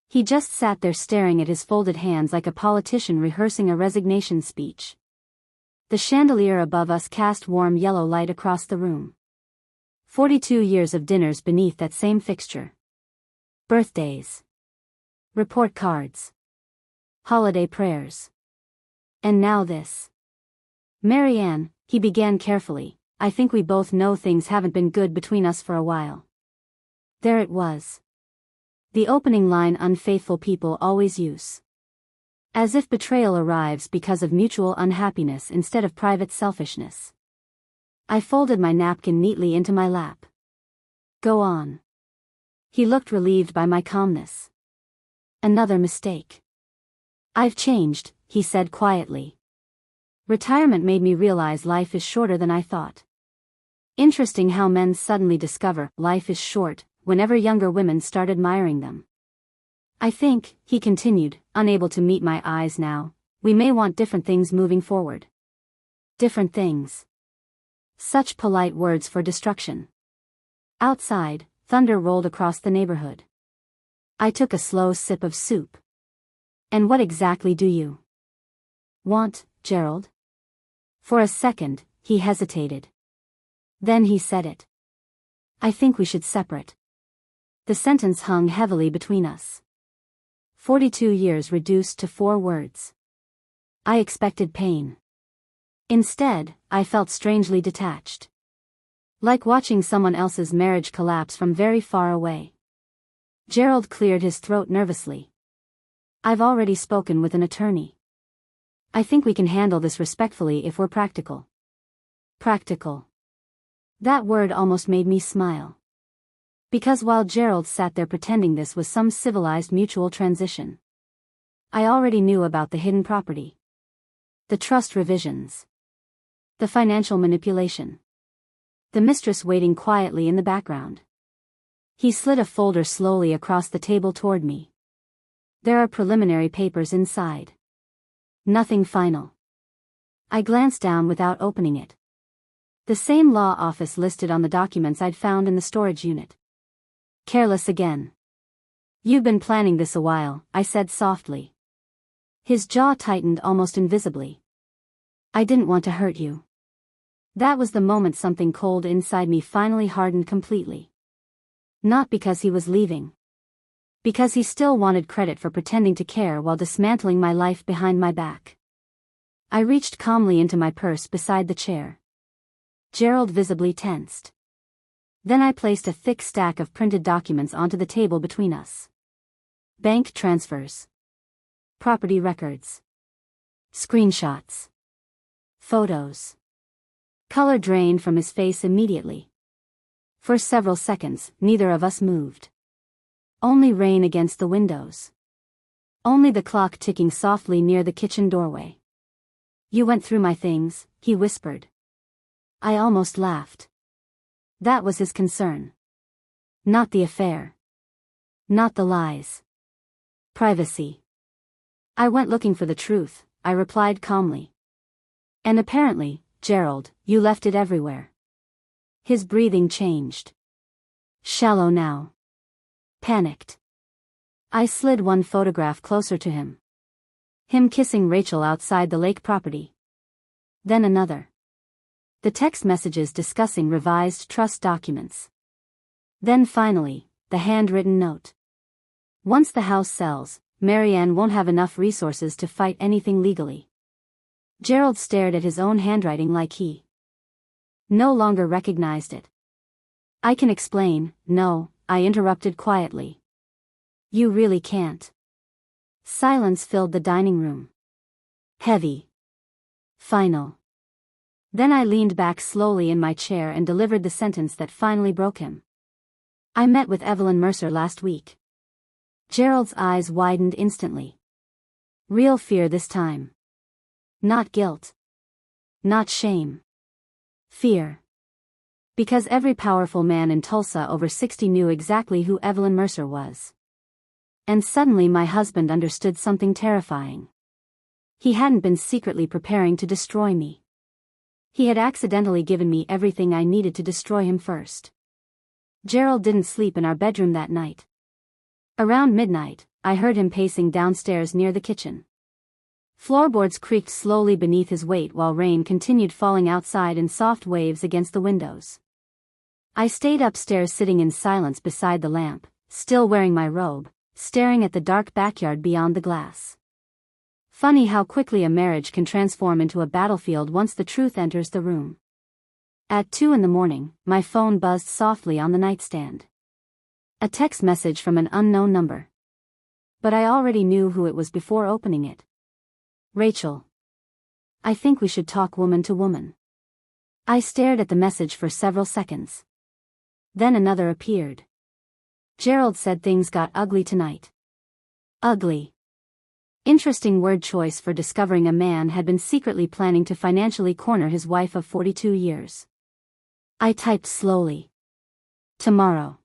He just sat there staring at his folded hands like a politician rehearsing a resignation speech. The chandelier above us cast warm yellow light across the room. 42 years of dinners beneath that same fixture. Birthdays. Report cards. Holiday prayers. And now this. "Mary Ann," he began carefully, "I think we both know things haven't been good between us for a while." There it was. The opening line unfaithful people always use. As if betrayal arrives because of mutual unhappiness instead of private selfishness. I folded my napkin neatly into my lap. "Go on." He looked relieved by my calmness. "Another mistake." "I've changed," he said quietly. "Retirement made me realize life is shorter than I thought." Interesting how men suddenly discover life is short whenever younger women start admiring them. "I think," he continued, unable to meet my eyes now, "we may want different things moving forward." Different things. Such polite words for destruction. Outside, thunder rolled across the neighborhood. I took a slow sip of soup. And what exactly do you want, Gerald? For a second, he hesitated. Then he said it. I think we should separate. The sentence hung heavily between us. 42 years reduced to 4 words. I expected pain. Instead, I felt strangely detached. Like watching someone else's marriage collapse from very far away. Gerald cleared his throat nervously. I've already spoken with an attorney. I think we can handle this respectfully if we're practical. Practical. That word almost made me smile. Because while Gerald sat there pretending this was some civilized mutual transition, I already knew about the hidden property. The trust revisions. The financial manipulation. The mistress waiting quietly in the background. He slid a folder slowly across the table toward me. There are preliminary papers inside. Nothing final. I glanced down without opening it. The same law office listed on the documents I'd found in the storage unit. Careless again. You've been planning this a while, I said softly. His jaw tightened almost invisibly. I didn't want to hurt you. That was the moment something cold inside me finally hardened completely. Not because he was leaving. Because he still wanted credit for pretending to care while dismantling my life behind my back. I reached calmly into my purse beside the chair. Gerald visibly tensed. Then I placed a thick stack of printed documents onto the table between us. Bank transfers. Property records. Screenshots. Photos. Color drained from his face immediately. For several seconds, neither of us moved. Only rain against the windows. Only the clock ticking softly near the kitchen doorway. You went through my things, he whispered. I almost laughed. That was his concern. Not the affair. Not the lies. Privacy. I went looking for the truth, I replied calmly. And apparently, Gerald, you left it everywhere. His breathing changed. Shallow now. Panicked. I slid one photograph closer to him. Him kissing Rachel outside the lake property. Then another. The text messages discussing revised trust documents. Then finally, the handwritten note. Once the house sells, Marianne won't have enough resources to fight anything legally. Gerald stared at his own handwriting like he no longer recognized it. I can explain, no, I interrupted quietly. You really can't. Silence filled the dining room. Heavy. Final. Then I leaned back slowly in my chair and delivered the sentence that finally broke him. I met with Evelyn Mercer last week. Gerald's eyes widened instantly. Real fear this time. Not guilt. Not shame. Fear. Because every powerful man in Tulsa over 60 knew exactly who Evelyn Mercer was. And suddenly my husband understood something terrifying. He hadn't been secretly preparing to destroy me. He had accidentally given me everything I needed to destroy him first. Gerald didn't sleep in our bedroom that night. Around midnight, I heard him pacing downstairs near the kitchen. Floorboards creaked slowly beneath his weight while rain continued falling outside in soft waves against the windows. I stayed upstairs sitting in silence beside the lamp, still wearing my robe, staring at the dark backyard beyond the glass. Funny how quickly a marriage can transform into a battlefield once the truth enters the room. At 2 a.m, my phone buzzed softly on the nightstand. A text message from an unknown number. But I already knew who it was before opening it. Rachel. I think we should talk woman to woman. I stared at the message for several seconds. Then another appeared. Gerald said things got ugly tonight. Ugly. Interesting word choice for discovering a man had been secretly planning to financially corner his wife of 42 years. I typed slowly. Tomorrow.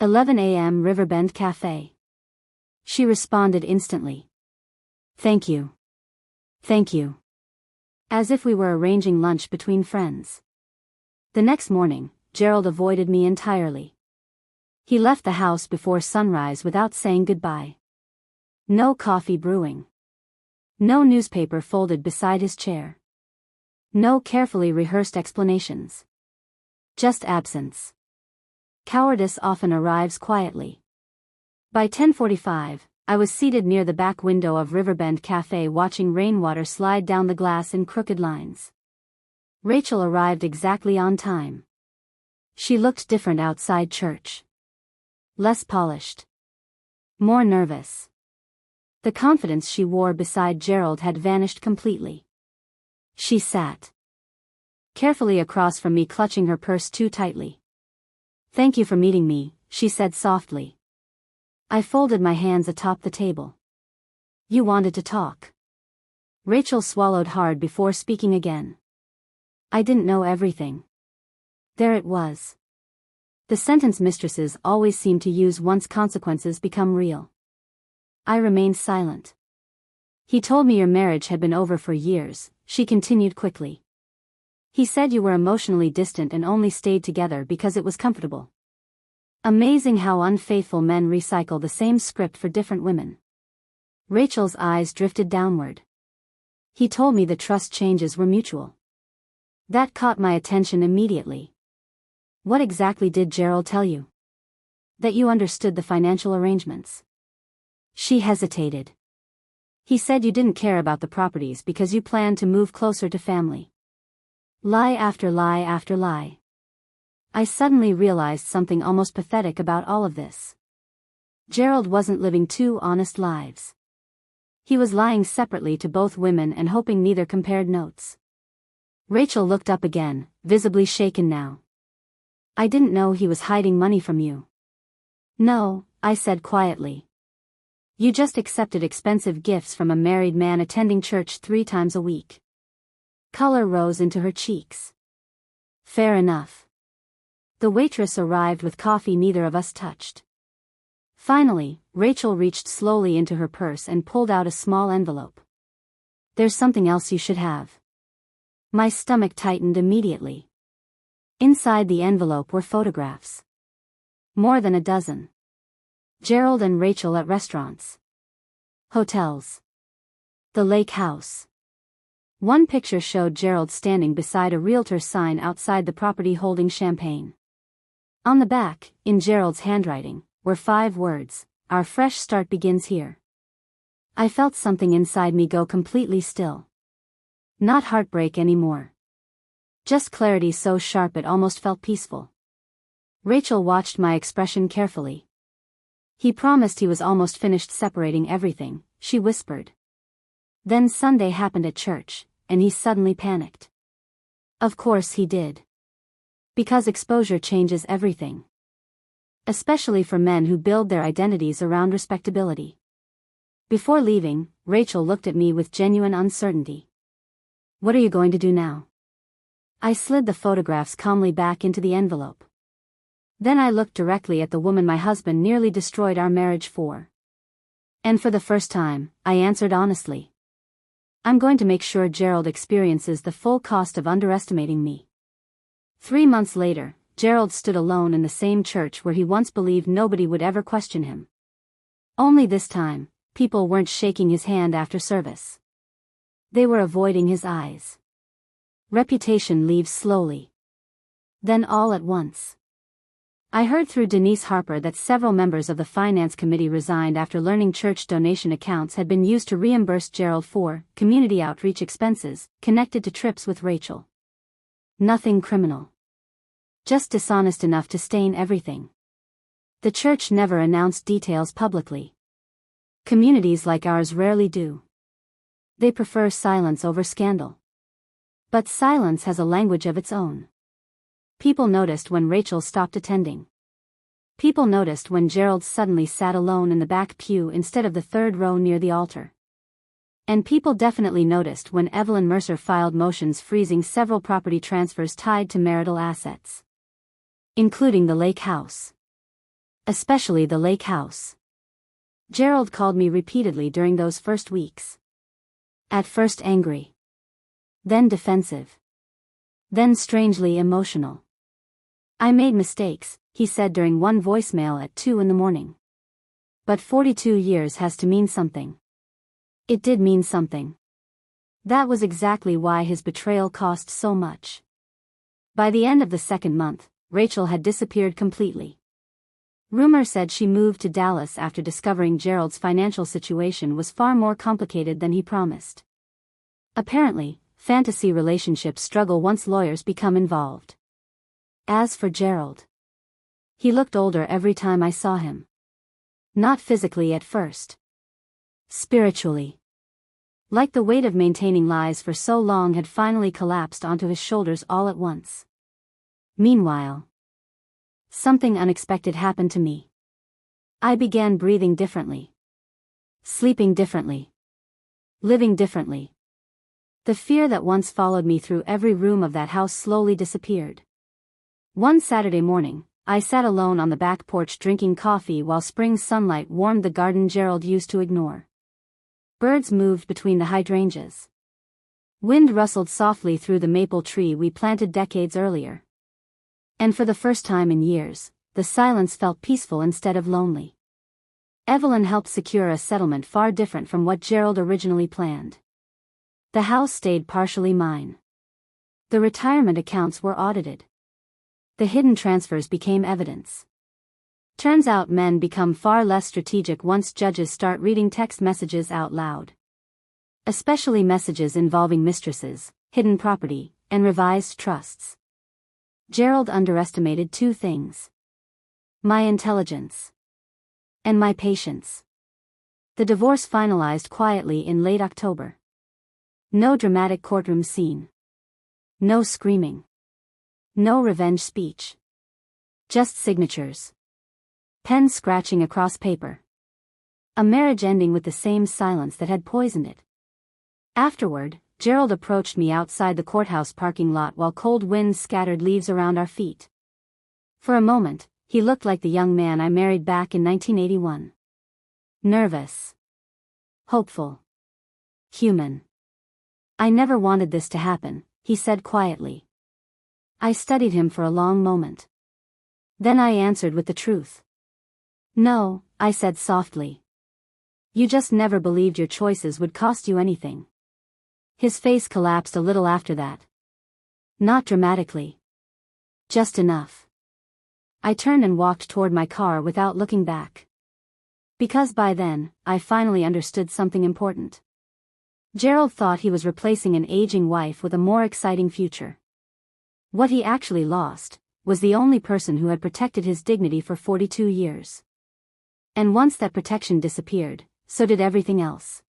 11 a.m. Riverbend Cafe. She responded instantly. Thank you. Thank you. As if we were arranging lunch between friends. The next morning, Gerald avoided me entirely. He left the house before sunrise without saying goodbye. No coffee brewing. No newspaper folded beside his chair. No carefully rehearsed explanations. Just absence. Cowardice often arrives quietly. By 10:45, I was seated near the back window of Riverbend Cafe watching rainwater slide down the glass in crooked lines. Rachel arrived exactly on time. She looked different outside church. Less polished. More nervous. The confidence she wore beside Gerald had vanished completely. She sat carefully across from me, clutching her purse too tightly. "Thank you for meeting me," she said softly. I folded my hands atop the table. "You wanted to talk." Rachel swallowed hard before speaking again. "I didn't know everything." There it was. The sentence mistresses always seem to use once consequences become real. I remained silent. "He told me your marriage had been over for years," she continued quickly. "He said you were emotionally distant and only stayed together because it was comfortable." Amazing how unfaithful men recycle the same script for different women. Rachel's eyes drifted downward. "He told me the trust changes were mutual." That caught my attention immediately. "What exactly did Gerald tell you?" "That you understood the financial arrangements." She hesitated. "He said you didn't care about the properties because you planned to move closer to family." Lie after lie after lie. I suddenly realized something almost pathetic about all of this. Gerald wasn't living two honest lives. He was lying separately to both women and hoping neither compared notes. Rachel looked up again, visibly shaken now. "I didn't know he was hiding money from you." "No," I said quietly. "You just accepted expensive gifts from a married man attending church 3 times a week." Color rose into her cheeks. "Fair enough." The waitress arrived with coffee neither of us touched. Finally, Rachel reached slowly into her purse and pulled out a small envelope. "There's something else you should have." My stomach tightened immediately. Inside the envelope were photographs. More than a dozen. Gerald and Rachel at restaurants. Hotels. The lake house. One picture showed Gerald standing beside a realtor sign outside the property holding champagne. On the back, in Gerald's handwriting, were 5 words, "Our fresh start begins here." I felt something inside me go completely still. Not heartbreak anymore. Just clarity so sharp it almost felt peaceful. Rachel watched my expression carefully. "He promised he was almost finished separating everything," she whispered. Then Sunday happened at church, and he suddenly panicked. Of course he did. Because exposure changes everything. Especially for men who build their identities around respectability. Before leaving, Rachel looked at me with genuine uncertainty. "What are you going to do now?" I slid the photographs calmly back into the envelope. Then I looked directly at the woman my husband nearly destroyed our marriage for. And for the first time, I answered honestly. "I'm going to make sure Gerald experiences the full cost of underestimating me." 3 months later, Gerald stood alone in the same church where he once believed nobody would ever question him. Only this time, people weren't shaking his hand after service. They were avoiding his eyes. Reputation leaves slowly. Then all at once. I heard through Denise Harper that several members of the finance committee resigned after learning church donation accounts had been used to reimburse Gerald for community outreach expenses connected to trips with Rachel. Nothing criminal. Just dishonest enough to stain everything. The church never announced details publicly. Communities like ours rarely do. They prefer silence over scandal. But silence has a language of its own. People noticed when Rachel stopped attending. People noticed when Gerald suddenly sat alone in the back pew instead of the 3rd row near the altar. And people definitely noticed when Evelyn Mercer filed motions freezing several property transfers tied to marital assets. Including the lake house. Especially the lake house. Gerald called me repeatedly during those first weeks. At first angry. Then defensive. Then strangely emotional. I made mistakes, he said during one voicemail at 2 in the morning. But 42 years has to mean something. It did mean something. That was exactly why his betrayal cost so much. By the end of the second month, Rachel had disappeared completely. Rumor said she moved to Dallas after discovering Gerald's financial situation was far more complicated than he promised. Apparently, fantasy relationships struggle once lawyers become involved. As for Gerald, he looked older every time I saw him. Not physically at first. Spiritually. Like the weight of maintaining lies for so long had finally collapsed onto his shoulders all at once. Meanwhile, something unexpected happened to me. I began breathing differently. Sleeping differently. Living differently. The fear that once followed me through every room of that house slowly disappeared. One Saturday morning, I sat alone on the back porch drinking coffee while spring sunlight warmed the garden Gerald used to ignore. Birds moved between the hydrangeas. Wind rustled softly through the maple tree we planted decades earlier. And for the first time in years, the silence felt peaceful instead of lonely. Evelyn helped secure a settlement far different from what Gerald originally planned. The house stayed partially mine. The retirement accounts were audited. The hidden transfers became evidence. Turns out men become far less strategic once judges start reading text messages out loud. Especially messages involving mistresses, hidden property, and revised trusts. Gerald underestimated two things. My intelligence. And my patience. The divorce finalized quietly in late October. No dramatic courtroom scene. No screaming. No revenge speech. Just signatures. Pen scratching across paper. A marriage ending with the same silence that had poisoned it. Afterward, Gerald approached me outside the courthouse parking lot while cold winds scattered leaves around our feet. For a moment, he looked like the young man I married back in 1981. Nervous. Hopeful. Human. I never wanted this to happen, he said quietly. I studied him for a long moment. Then I answered with the truth. No, I said softly. You just never believed your choices would cost you anything. His face collapsed a little after that. Not dramatically. Just enough. I turned and walked toward my car without looking back. Because by then, I finally understood something important. Gerald thought he was replacing an aging wife with a more exciting future. What he actually lost was the only person who had protected his dignity for 42 years. And once that protection disappeared, so did everything else.